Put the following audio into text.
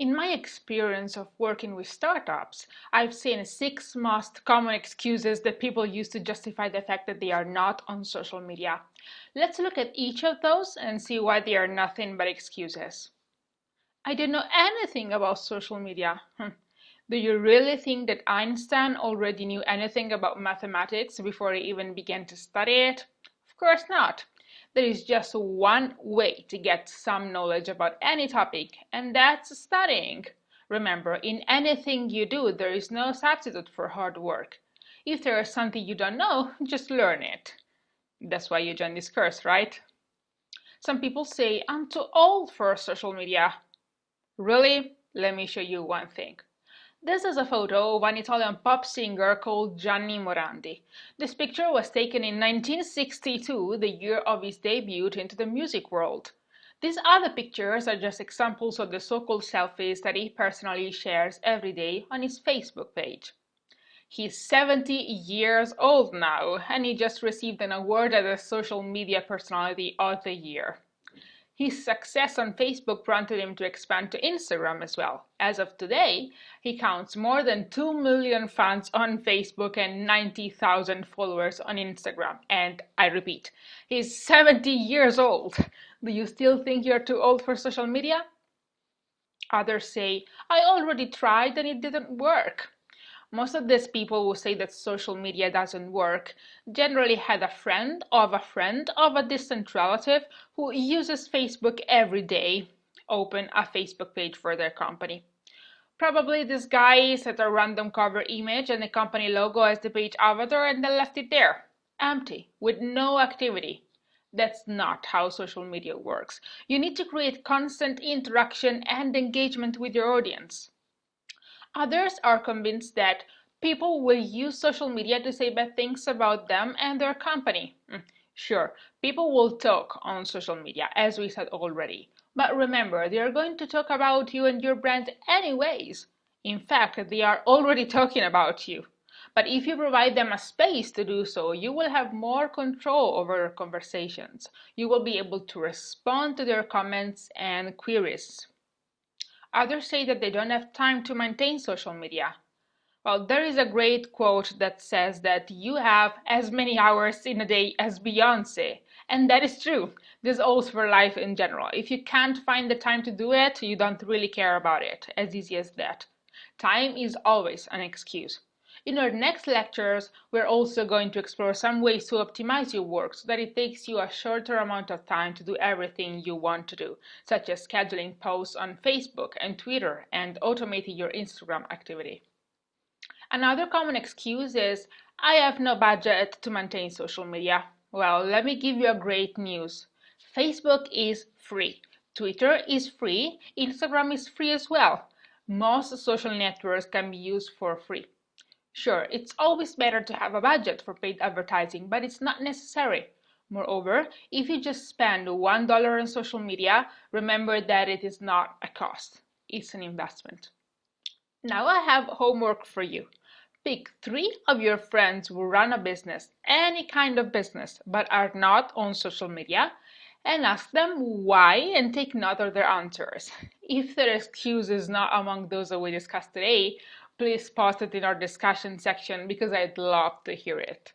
In my experience of working with startups, I've seen 6 most common excuses that people use to justify the fact that they are not on social media. Let's look at each of those and see why they are nothing but excuses. I don't know anything about social media. Do you really think that Einstein already knew anything about mathematics before he even began to study it? Of course not. There is just one way to get some knowledge about any topic, and that's studying. Remember, in anything you do, there is no substitute for hard work. If there is something you don't know, just learn it. That's why you join this course, right? Some people say, I'm too old for social media. Really? Let me show you one thing. This is a photo of an Italian pop singer called Gianni Morandi. This picture was taken in 1962, the year of his debut into the music world. These other pictures are just examples of the so-called selfies that he personally shares every day on his Facebook page. He's 70 years old now, and he just received an award as a Social Media Personality of the Year. His success on Facebook prompted him to expand to Instagram as well. As of today, he counts more than 2 million fans on Facebook and 90,000 followers on Instagram. And I repeat, he's 70 years old. Do you still think you're too old for social media? Others say, I already tried and it didn't work. Most of these people who say that social media doesn't work generally had a friend of a distant relative who uses Facebook every day, open a Facebook page for their company. Probably this guy set a random cover image and the company logo as the page avatar and then left it there, empty, with no activity. That's not how social media works. You need to create constant interaction and engagement with your audience. Others are convinced that people will use social media to say bad things about them and their company. Sure, people will talk on social media, as we said already. But remember, they are going to talk about you and your brand anyways. In fact, they are already talking about you. But if you provide them a space to do so, you will have more control over your conversations. You will be able to respond to their comments and queries. Others say that they don't have time to maintain social media. Well, there is a great quote that says that you have as many hours in a day as Beyoncé. And that is true. This holds for life in general. If you can't find the time to do it, you don't really care about it. As easy as that. Time is always an excuse. In our next lectures, we're also going to explore some ways to optimize your work so that it takes you a shorter amount of time to do everything you want to do, such as scheduling posts on Facebook and Twitter and automating your Instagram activity. Another common excuse is, I have no budget to maintain social media. Well, let me give you a great news. Facebook is free. Twitter is free. Instagram is free as well. Most social networks can be used for free. Sure, it's always better to have a budget for paid advertising, but it's not necessary. Moreover, if you just spend $1 on social media, remember that it is not a cost. It's an investment. Now I have homework for you. Pick 3 of your friends who run a business, any kind of business, but are not on social media, and ask them why and take note of their answers. If their excuse is not among those that we discussed today, please post it in our discussion section because I'd love to hear it.